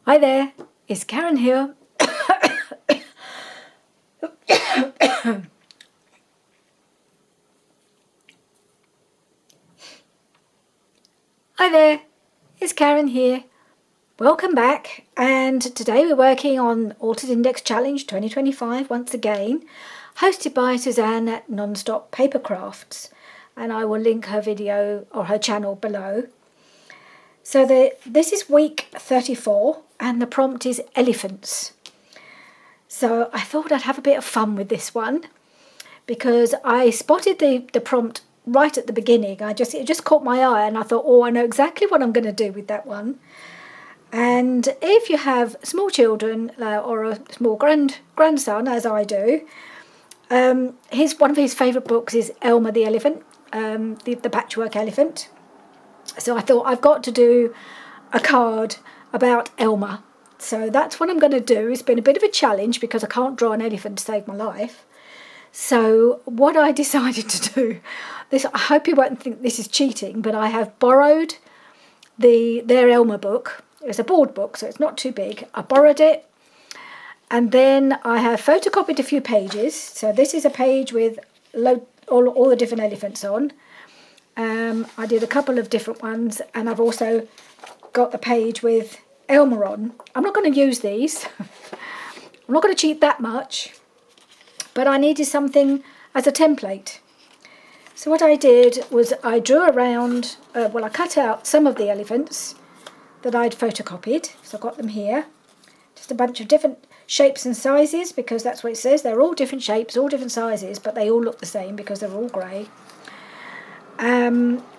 Hi there, it's Karen here. Hi there, it's Karen here. Welcome back, and today we're working on Altered Index Challenge 2025 once again, hosted by Suzanne at Nonstop Paper Crafts, and I will link her video or her channel below. So this is week 34 and the prompt is elephants. So I thought I'd have a bit of fun with this one because I spotted the prompt right at the beginning. It just caught my eye and I thought, oh, I know exactly what I'm going to do with that one. And if you have small children or a small grandson, as I do, one of his favourite books is Elmer the Elephant, the patchwork elephant. So I thought I've got to do a card about Elmer. So that's what I'm going to do. It's been a bit of a challenge because I can't draw an elephant to save my life. So what I decided to do, I hope you won't think this is cheating, but I have borrowed their Elmer book. It's a board book, so it's not too big. I borrowed it, and then I have photocopied a few pages. So this is a page with all the different elephants on. I did a couple of different ones, and I've also got the page with Elmer on. I'm not going to use these. I'm not going to cheat that much, but I needed something as a template. So what I did was I drew around, I cut out some of the elephants that I'd photocopied. So I've got them here. Just a bunch of different shapes and sizes, because that's what it says. They're all different shapes, all different sizes, but they all look the same because they're all grey.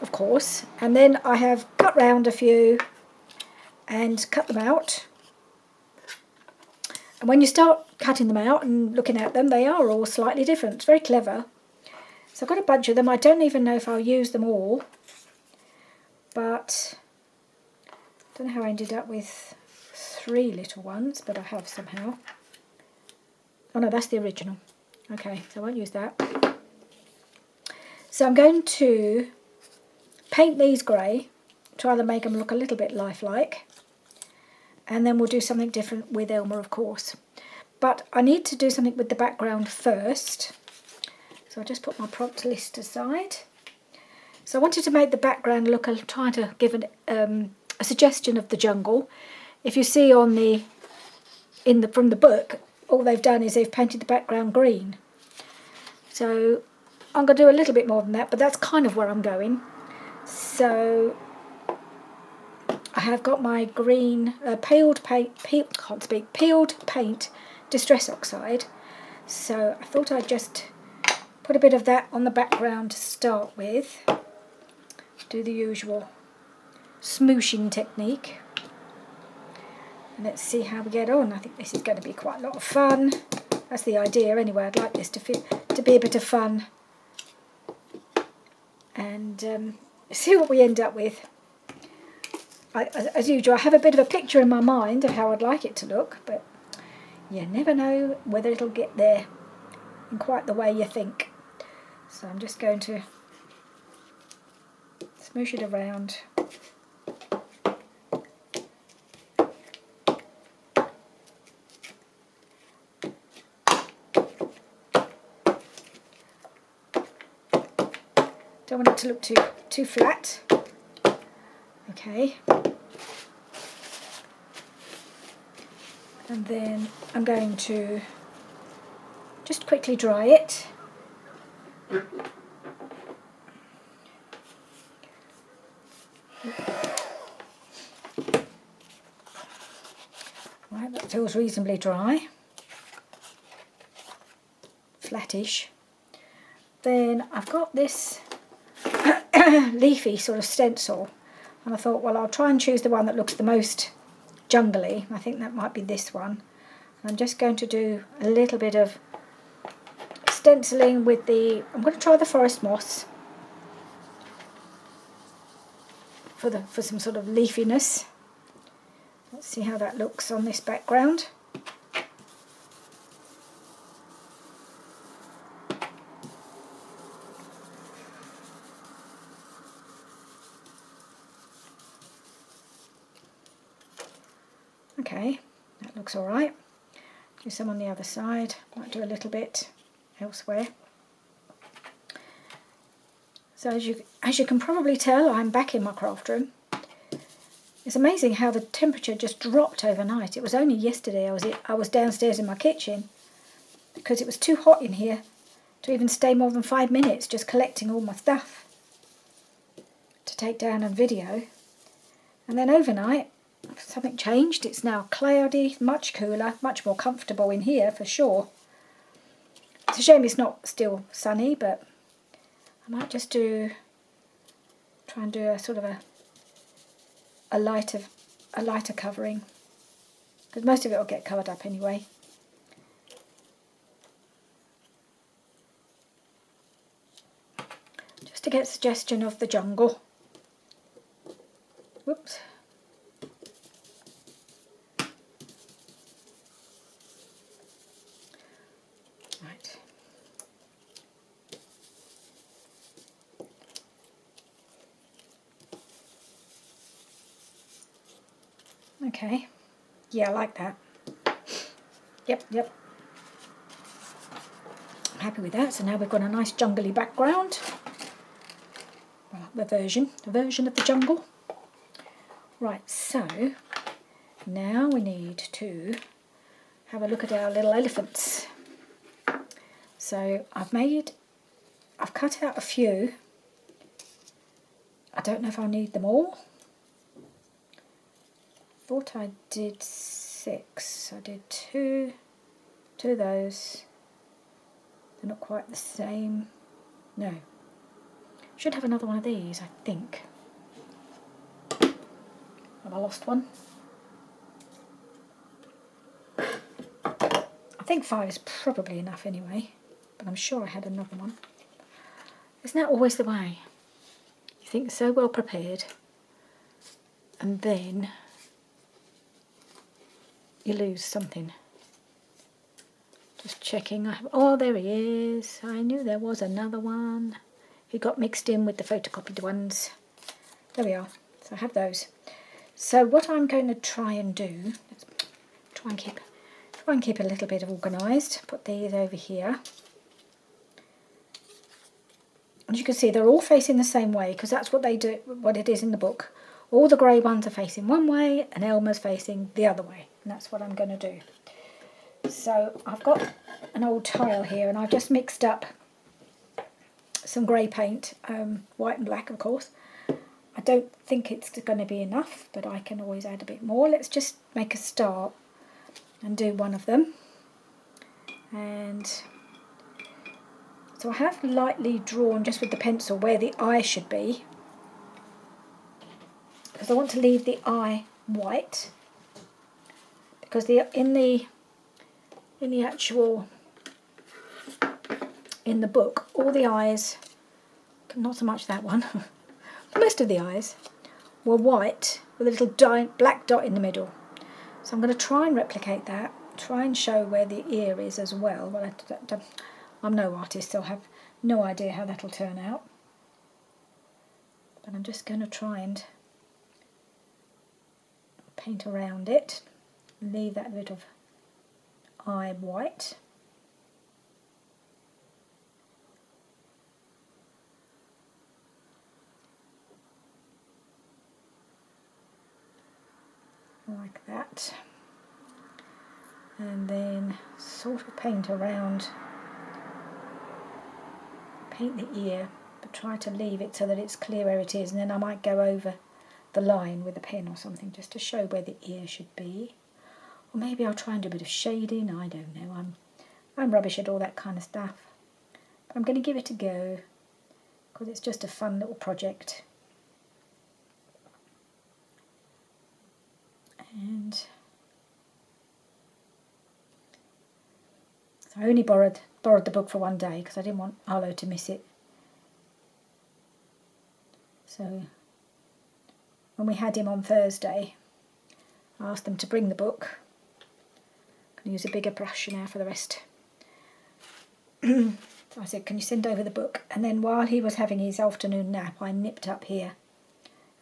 Of course. And then I have cut round a few and cut them out. And when you start cutting them out and looking at them, they are all slightly different. It's very clever. So I've got a bunch of them. I don't even know if I'll use them all, but I don't know how I ended up with 3 little ones, but I have somehow. Oh no, that's the original. Okay, so I won't use that. So I'm going to paint these grey, try to make them look a little bit lifelike, and then we'll do something different with Elmer, of course. But I need to do something with the background first. So I'll just put my prompt list aside. So I wanted to make the background look, trying to give a suggestion of the jungle. If you see from the book, all they've done is they've painted the background green. So I'm going to do a little bit more than that, but that's kind of where I'm going. So I have got my green peeled paint Distress Oxide. So I thought I'd just put a bit of that on the background to start with. Do the usual smooshing technique. And let's see how we get on. I think this is going to be quite a lot of fun. That's the idea anyway. I'd like this to be a bit of fun. And see what we end up with. As usual, I have a bit of a picture in my mind of how I'd like it to look, but you never know whether it'll get there in quite the way you think. So I'm just going to smoosh it around. Don't want it to look too flat. Okay. And then I'm going to just quickly dry it. Right, that feels reasonably dry. Flattish. Then I've got this leafy sort of stencil, and I thought, well, I'll try and choose the one that looks the most jungly. I think that might be this one. I'm just going to do a little bit of stenciling with I'm going to try the forest moss for some sort of leafiness. Let's see how that looks on this background. Okay, that looks all right. Do some on the other side. Might do a little bit elsewhere. So as you can probably tell, I'm back in my craft room. It's amazing how the temperature just dropped overnight. It was only yesterday I was downstairs in my kitchen because it was too hot in here to even stay more than 5 minutes just collecting all my stuff to take down on video. And then overnight, something changed. It's now cloudy, much cooler, much more comfortable in here for sure. It's a shame it's not still sunny, but I might just try and do a sort of a lighter covering, because most of it will get covered up anyway. Just to get suggestion of the jungle. Whoops. Right. Okay. Yeah, I like that. Yep. I'm happy with that. So now we've got a nice jungly background. Well, a version of the jungle. Right, so now we need to have a look at our little elephants. So I've cut out a few. I don't know if I'll need them all. Thought I did 6. I did two of those. They're not quite the same. No. Should have another one of these, I think. Have I lost one? I think 5 is probably enough anyway, but I'm sure I had another one. Isn't that always the way? You think so well prepared, and then you lose something. Just checking. Oh, there he is. I knew there was another one. He got mixed in with the photocopied ones. There we are. So I have those. So what I'm going to try and do, let's try and keep a little bit organised. Put these over here. As you can see, they're all facing the same way because that's what they do. What it is in the book. All the grey ones are facing one way, and Elmer's facing the other way. And that's what I'm going to do. So I've got an old tile here, and I've just mixed up some grey paint, white and black, of course. I don't think it's going to be enough, but I can always add a bit more. Let's just make a start and do one of them. And so I have lightly drawn just with the pencil where the eye should be, because I want to leave the eye white, because in the book, all the eyes, not so much that one, most of the eyes were white with a little black dot in the middle. So I'm going to try and replicate that, try and show where the ear is as well. Well, I'm no artist, so I have no idea how that'll turn out. But I'm just going to try and paint around it, leave that bit of eye white. Like that, and then sort of paint around, paint the ear, but try to leave it so that it's clear where it is, and then I might go over the line with a pen or something just to show where the ear should be. Or maybe I'll try and do a bit of shading. I don't know, I'm rubbish at all that kind of stuff, but I'm going to give it a go because it's just a fun little project. And so I only borrowed the book for one day because I didn't want Arlo to miss it. So when we had him on Thursday, I asked them to bring the book. I'm going to use a bigger brush now for the rest. So I said, can you send over the book? And then while he was having his afternoon nap, I nipped up here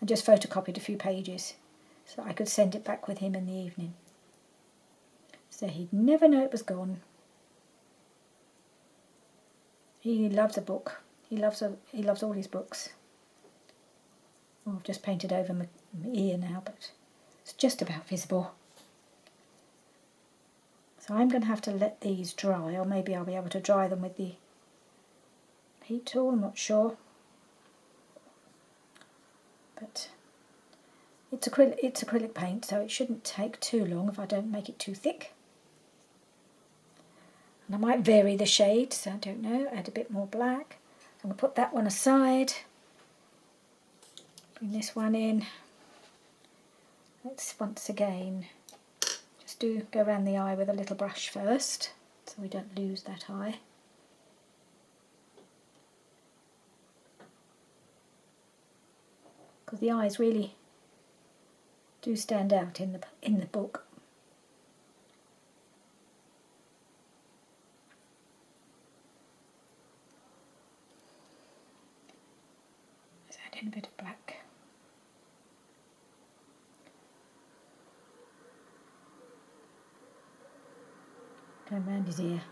and just photocopied a few pages, so I could send it back with him in the evening. so he'd never know it was gone. He loves a book. He loves all his books. Oh, I've just painted over my ear now, but it's just about visible. So I'm going to have to let these dry, or maybe I'll be able to dry them with the heat tool, I'm not sure. But it's acrylic paint, so it shouldn't take too long if I don't make it too thick. And I might vary the shades, I don't know, add a bit more black. I'm going to put that one aside. Bring this one in. Let's once again just go around the eye with a little brush first, so we don't lose that eye. Because the eyes really do stand out in the book. Let's add in a bit of black. Go around his ear.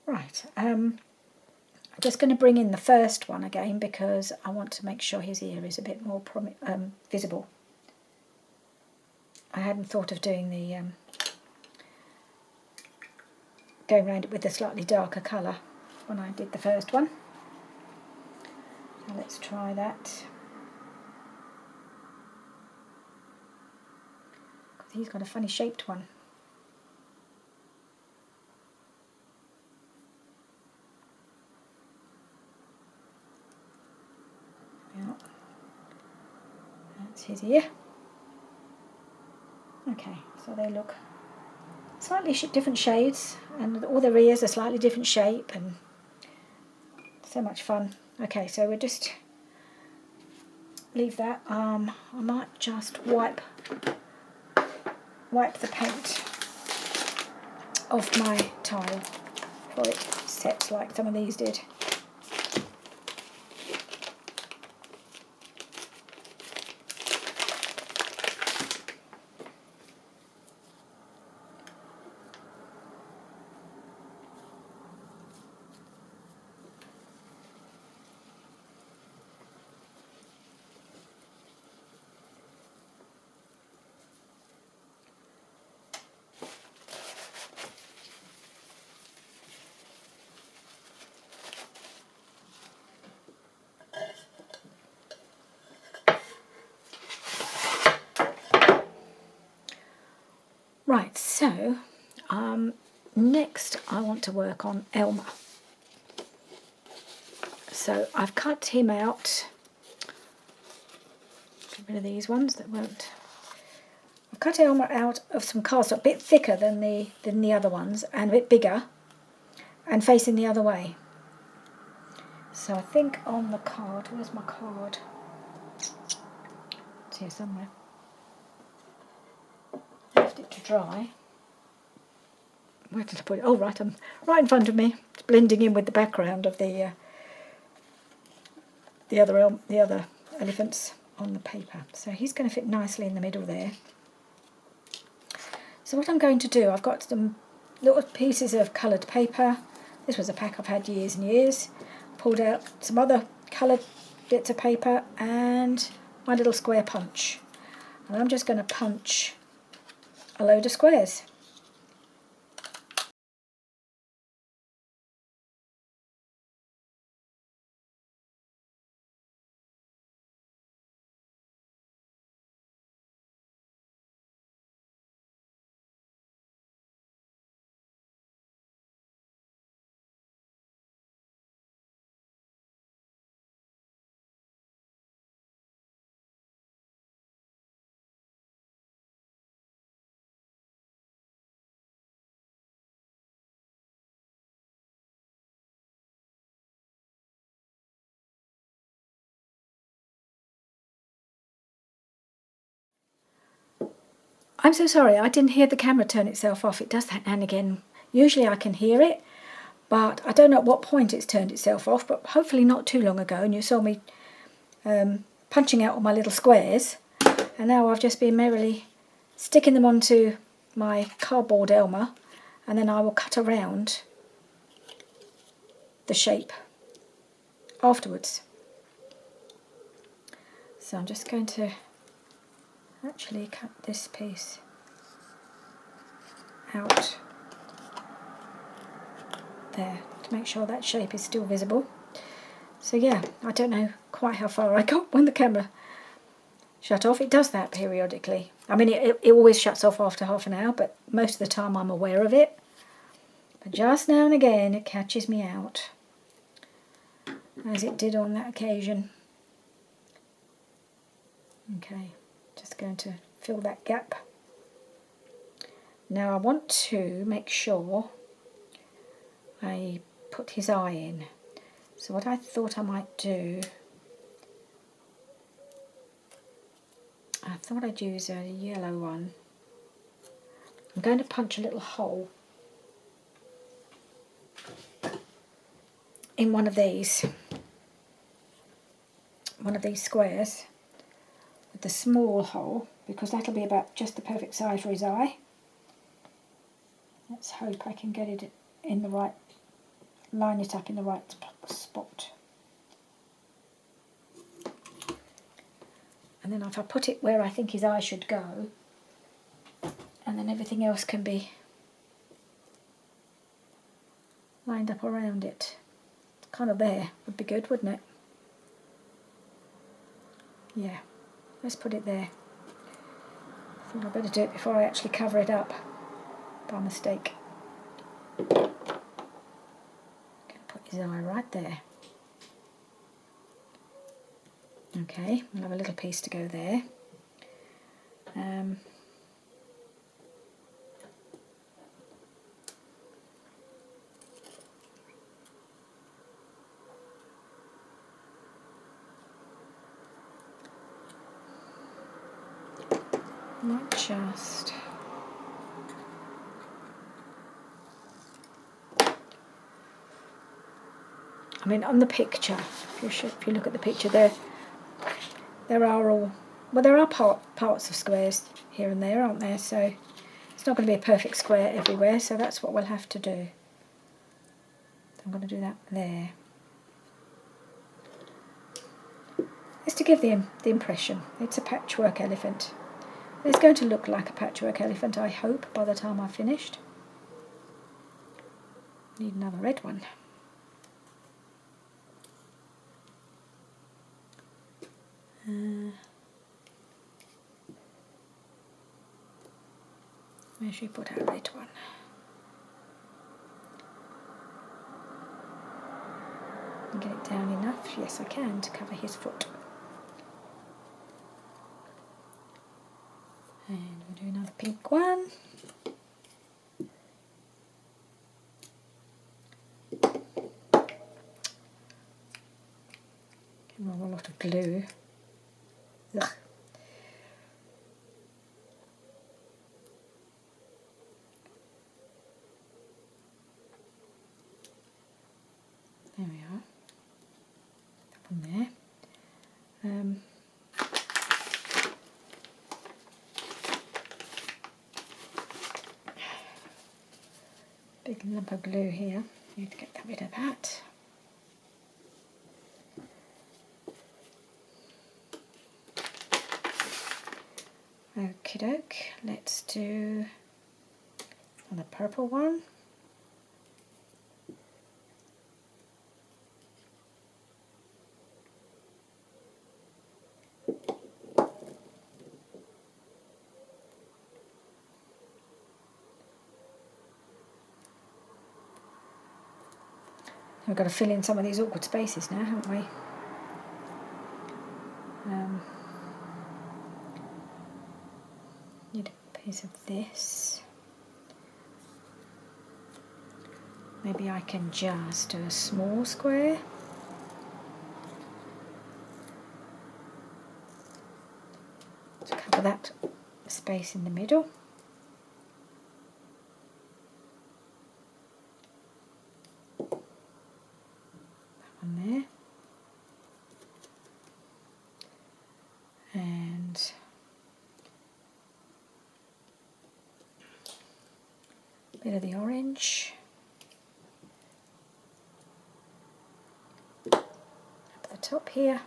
Right, I'm just going to bring in the first one again because I want to make sure his ear is a bit more visible. I hadn't thought of doing the going around it with a slightly darker colour when I did the first one. So let's try that. Because he's got a funny shaped one. Yeah. That's his ear. Okay, so they look slightly different shades, and all their ears are slightly different shape, and so much fun. Okay, so we'll just leave that. I might just wipe the paint off my tile before it sets like some of these did. Right, so next I want to work on Elmer. So I've cut him out. Get rid of these ones that won't. I've cut Elmer out of some cardstock, a bit thicker than the other ones, and a bit bigger, and facing the other way. So I think on the card, where's my card? It's here somewhere. Left it to dry. Where did I put it? Oh, right, right in front of me. It's blending in with the background of the other elephants on the paper. So he's going to fit nicely in the middle there. So what I'm going to do, I've got some little pieces of coloured paper. This was a pack I've had years and years. Pulled out some other coloured bits of paper and my little square punch. And I'm just going to punch a load of squares. I'm so sorry, I didn't hear the camera turn itself off. It does that now and again. Usually I can hear it, but I don't know at what point it's turned itself off, but hopefully not too long ago, and you saw me punching out all my little squares, and now I've just been merrily sticking them onto my cardboard Elmer, and then I will cut around the shape afterwards. So I'm just going to actually cut this piece out there to make sure that shape is still visible. So yeah, I don't know quite how far I got when the camera shut off. It does that periodically. I mean, it always shuts off after half an hour, but most of the time I'm aware of it. But just now and again it catches me out, as it did on that occasion. Okay, just going to fill that gap. Now I want to make sure I put his eye in. So what I thought I might do, I thought I'd use a yellow one. I'm going to punch a little hole in one of these squares with the small hole, because that'll be about just the perfect size for his eye. Let's hope I can get it in the right line it up in the right spot. And then if I put it where I think his eye should go, and then everything else can be lined up around it. Kind of there would be good, wouldn't it? Yeah, let's put it there. I think I better do it before I actually cover it up by mistake. Gonna put his eye right there. Okay, we'll have a little piece to go there. Might just on the picture, if you look at the picture there are all, well, there are parts of squares here and there, aren't there? So it's not going to be a perfect square everywhere, so that's what we'll have to do. So I'm going to do that there. It's to give the impression it's a patchwork elephant. It's going to look like a patchwork elephant, I hope, by the time I've finished. Need another red one. Where should we put our red one? And get it down enough, yes I can, to cover his foot. And we'll do another pink one. Give him a lot of glue. Ugh. There we are. Up on there. Big lump of glue here. Need to get rid of that. Okie doke. Let's do the purple one. We've got to fill in some of these awkward spaces now, haven't we? Need a piece of this. Maybe I can just do a small square. To cover that space in the middle. There, and a bit of the orange up the top here,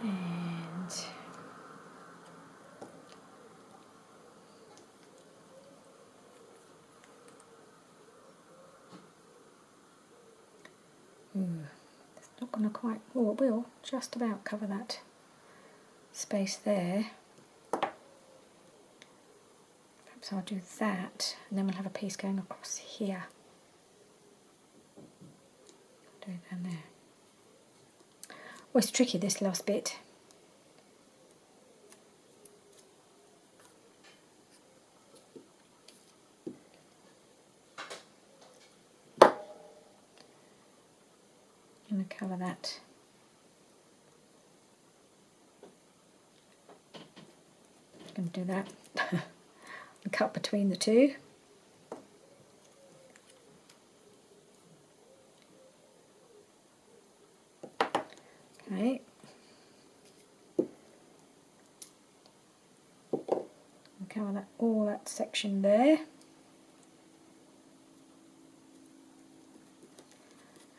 and it's not going to quite, oh it will just about cover that space there. Perhaps I'll do that, and then we'll have a piece going across here. Do it down there. Oh, it's tricky, this last bit. I'm going to cover that. I'm going to do that and cut between the two. Okay. cover that, all that section there.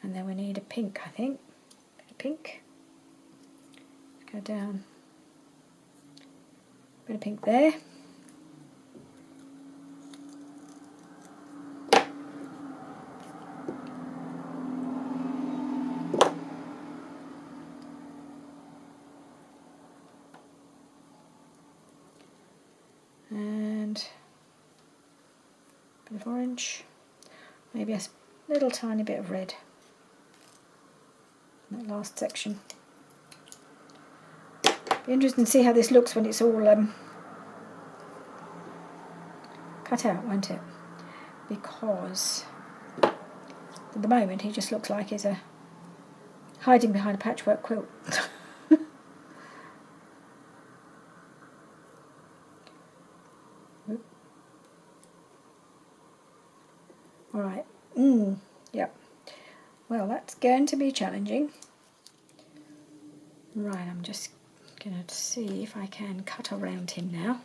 And then we need a pink, I think. A pink. Go down. Bit of pink there. And a bit of orange. Maybe a little tiny bit of red. That last section. Be interesting to see how this looks when it's all cut out, won't it? Because at the moment he just looks like he's hiding behind a patchwork quilt. Alright, yep. Well, that's going to be challenging. Right, I'm just going to see if I can cut around him now.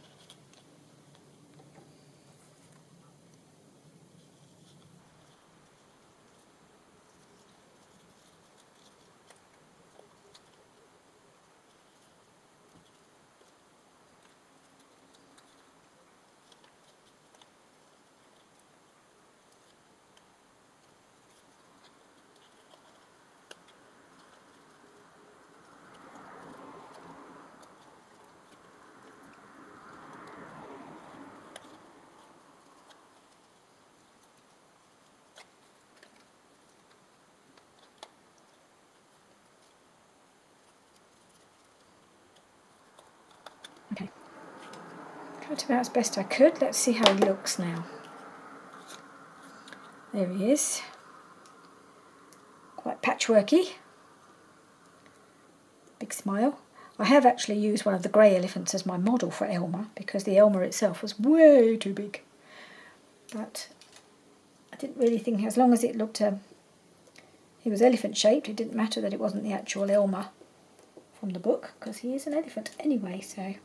Okay, cut about as best I could. Let's see how he looks now. There he is. Quite patchworky. Big smile. I have actually used one of the grey elephants as my model for Elmer because the Elmer itself was way too big. But I didn't really think, as long as it looked, he was elephant shaped, it didn't matter that it wasn't the actual Elmer from the book because he is an elephant anyway. So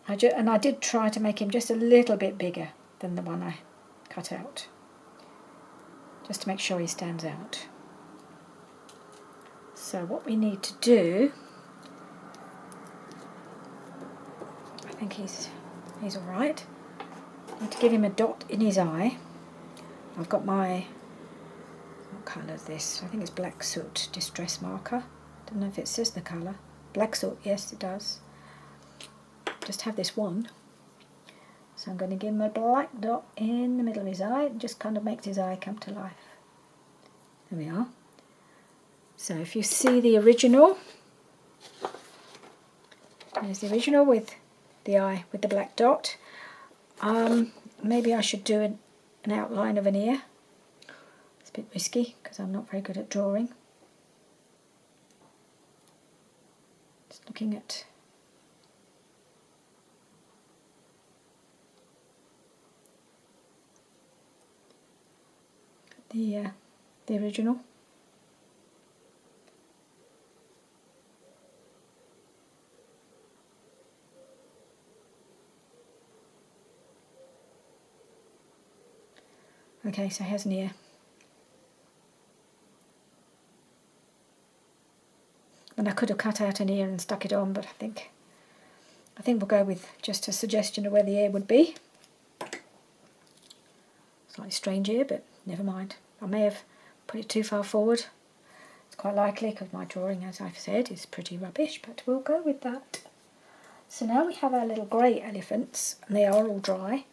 I did try to make him just a little bit bigger than the one I cut out, just to make sure he stands out. So what we need to do, I think he's all right. I need to give him a dot in his eye. I've got my, what colour is this? I think it's black soot distress marker. Don't know if it says the colour. Black soot, yes it does. Just have this one. So I'm going to give him a black dot in the middle of his eye. It just kind of makes his eye come to life. There we are. So if you see the original, there's the original with the eye with the black dot. Maybe I should do an outline of an ear. It's a bit risky because I'm not very good at drawing. Just looking at the original. Okay, so here's an ear. And I could have cut out an ear and stuck it on, but I think we'll go with just a suggestion of where the ear would be. Slightly strange ear, but never mind. I may have put it too far forward. It's quite likely because my drawing, as I've said, is pretty rubbish, but we'll go with that. So now we have our little grey elephants, and they are all dry.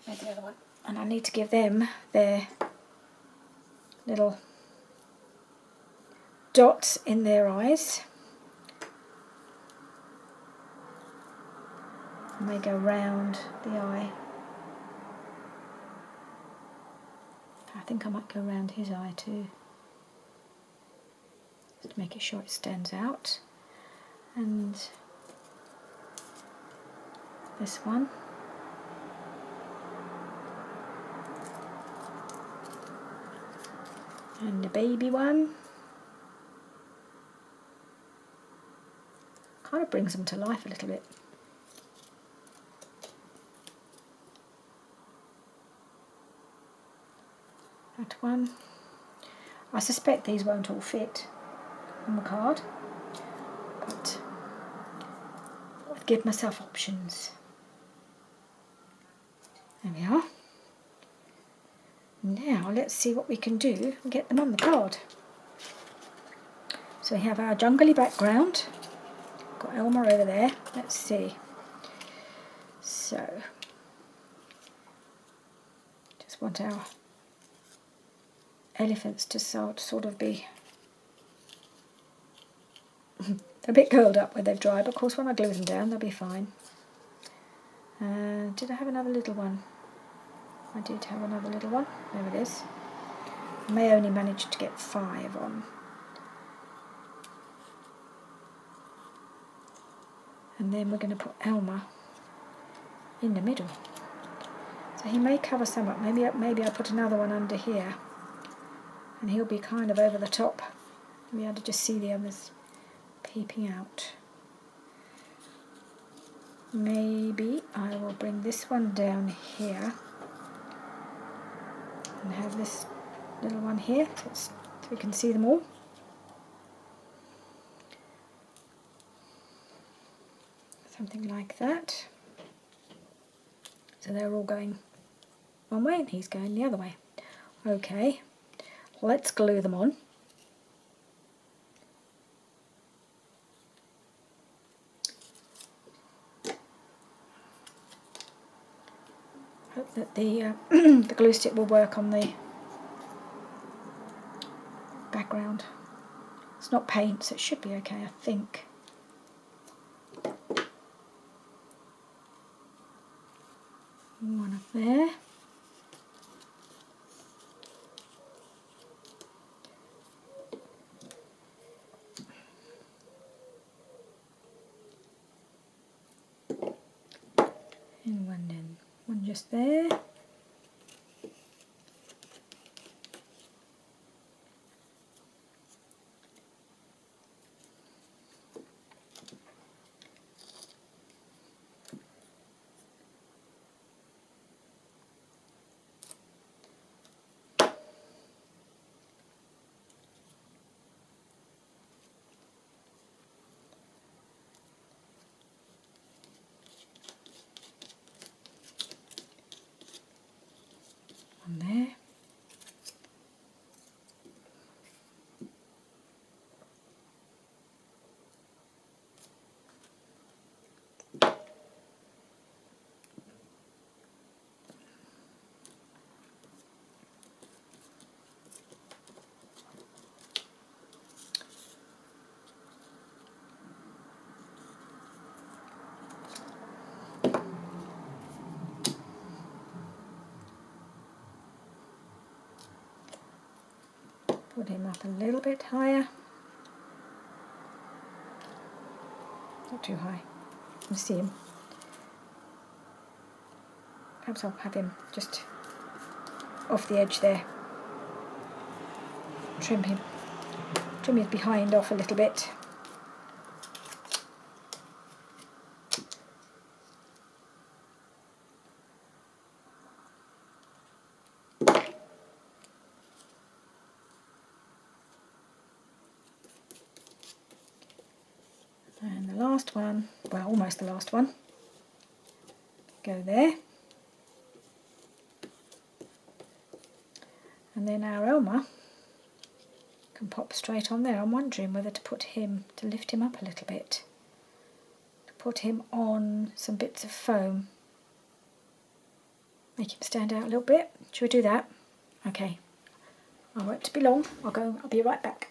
There's the other one. And I need to give them their little dots in their eyes. And they go round the eye. I think I might go round his eye too, just to make it sure it stands out. And this one. And the baby one. Kind of brings them to life a little bit. That one. I suspect these won't all fit on the card, but I'll give myself options. There we are. Now let's see what we can do and get them on the card. So we have our jungly background. Got Elmer over there. Let's see. So, just want our elephants to sort of be a bit curled up when they've dried. Of course, when I glue them down, they'll be fine. Did I have another little one? I did have another little one. There it is. I may only manage to get 5 on. And then we're going to put Elmer in the middle. So he may cover some up. Maybe I put another one under here, and he'll be kind of over the top. You'll be able to just see the others peeping out. Maybe I will bring this one down here and have this little one here so we can see them all. Something like that. So they're all going one way and he's going the other way. Okay, let's glue them on. Hope that the the glue stick will work on the background. It's not paint, so it should be okay, I think. One up there. And one just there. On there. Put him up a little bit higher. Not too high. You can see him. Perhaps I'll have him just off the edge there. Trim his behind off a little bit. And the last one, well, almost the last one, go there. And then our Elmer can pop straight on there. I'm wondering whether to lift him up a little bit, to put him on some bits of foam, make him stand out a little bit. Should we do that? Okay, I won't be long. I'll be right back.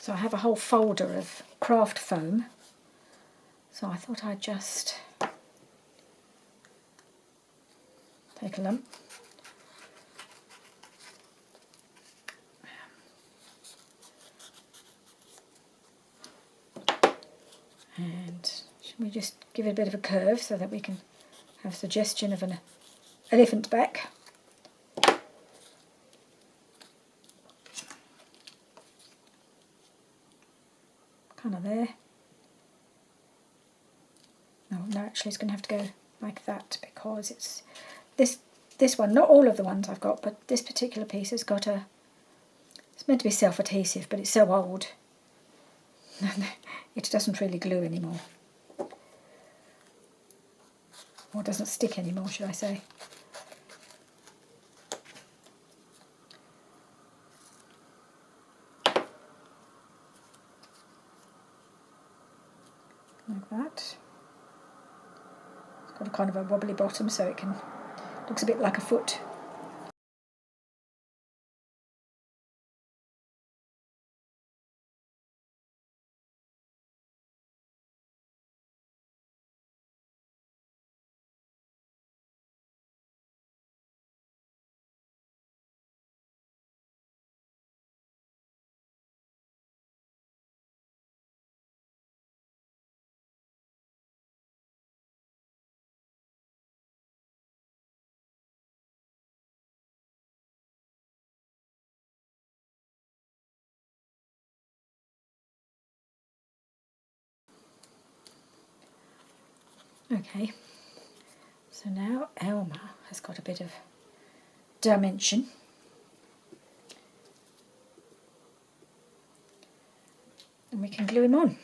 So I have a whole folder of craft foam, so I thought I'd just take a lump, we just give it a bit of a curve so that we can have a suggestion of an elephant's back. Kind of there. No, actually it's going to have to go like that because it's this one, not all of the ones I've got, but this particular piece has got it's meant to be self-adhesive, but it's so old it doesn't really glue anymore. Or doesn't stick anymore, should I say. Like that. It's got a kind of a wobbly bottom, so it looks a bit like a foot. Okay, so now Elmer has got a bit of dimension. And we can glue him on.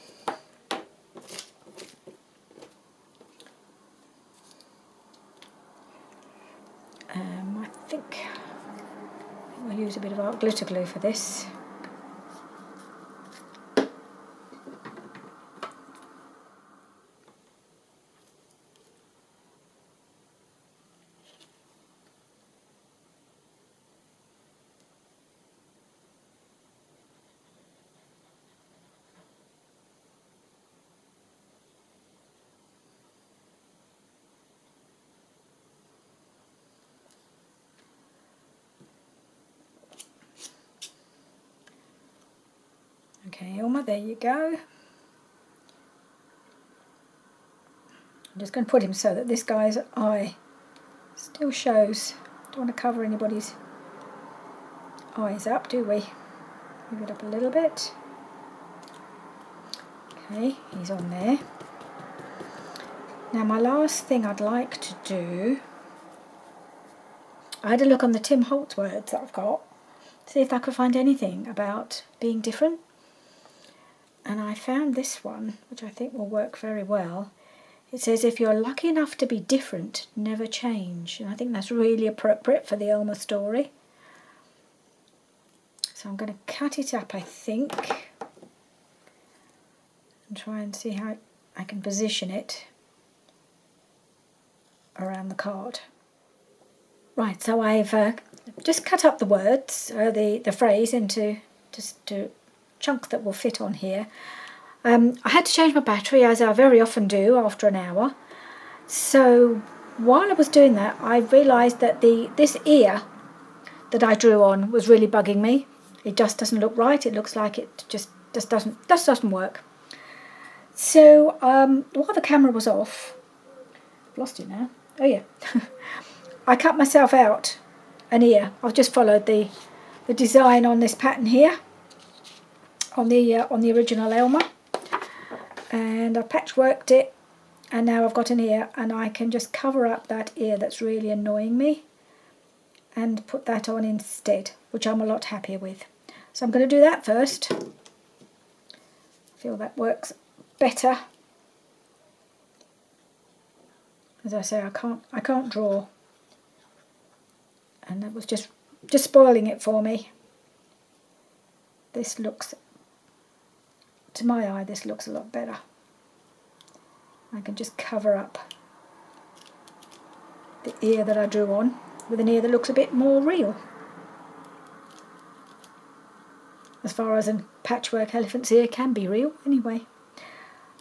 I think we'll use a bit of art glitter glue for this. Okay, Elmer, there you go. I'm just going to put him so that this guy's eye still shows. Don't want to cover anybody's eyes up, do we? Move it up a little bit. Okay, he's on there. Now my last thing I'd like to do, I had a look on the Tim Holtz words that I've got, see if I could find anything about being different. And I found this one, which I think will work very well. It says, if you're lucky enough to be different, never change. And I think that's really appropriate for the Elmer story. So I'm going to cut it up, I think, and try and see how I can position it around the card. Right, so I've just cut up the words, the phrase into just chunk that will fit on here. I had to change my battery, as I very often do after an hour. So while I was doing that, I realised that this ear that I drew on was really bugging me. It just doesn't look right. It looks like it just doesn't work. So while the camera was off, I've lost it now. Oh yeah, I cut myself out an ear. I've just followed the design on this pattern here. On the original Elmer, and I patchworked it, and now I've got an ear, and I can just cover up that ear that's really annoying me and put that on instead, which I'm a lot happier with. So I'm going to do that first. I feel that works better. As I say, I can't draw, and that was just spoiling it for me. This looks, to my eye, this looks a lot better. I can just cover up the ear that I drew on with an ear that looks a bit more real. As far as a patchwork elephant's ear can be real, anyway.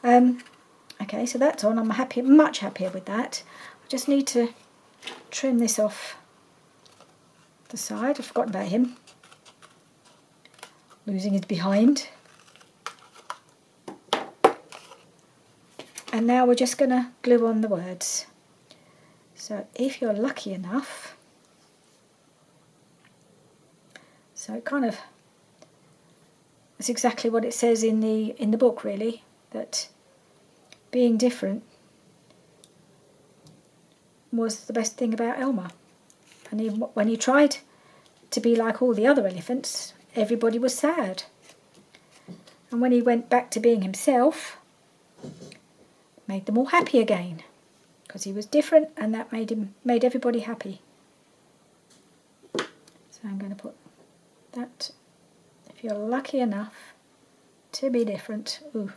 Okay, so that's on. I'm happy, much happier with that. I just need to trim this off the side. I've forgotten about him. Losing his behind. And now we're just going to glue on the words. So if you're lucky enough, so it kind of, it's exactly what it says in the book really, that being different was the best thing about Elmer. And when he tried to be like all the other elephants, everybody was sad. And when he went back to being himself, made them all happy again, because he was different, and that made everybody happy. So I'm going to put that. If you're lucky enough to be different. Ooh.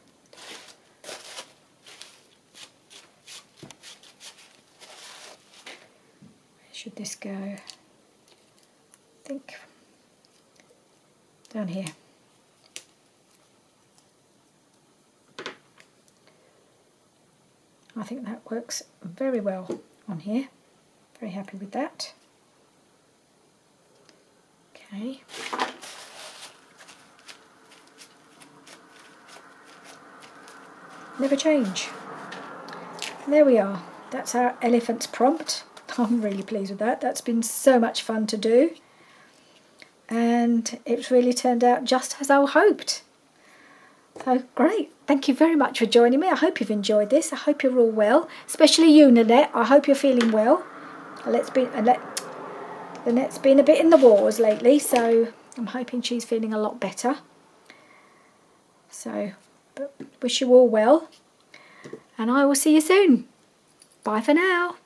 Where should this go? I think down here. I think that works very well on here. Very happy with that. Okay. Never change. And there we are. That's our elephant's prompt. I'm really pleased with that. That's been so much fun to do. And it's really turned out just as I hoped. So great. Thank you very much for joining me. I hope you've enjoyed this. I hope you're all well. Especially you, Nanette. I hope you're feeling well. Nanette's been a bit in the wars lately, so I'm hoping she's feeling a lot better. So, but wish you all well. And I will see you soon. Bye for now.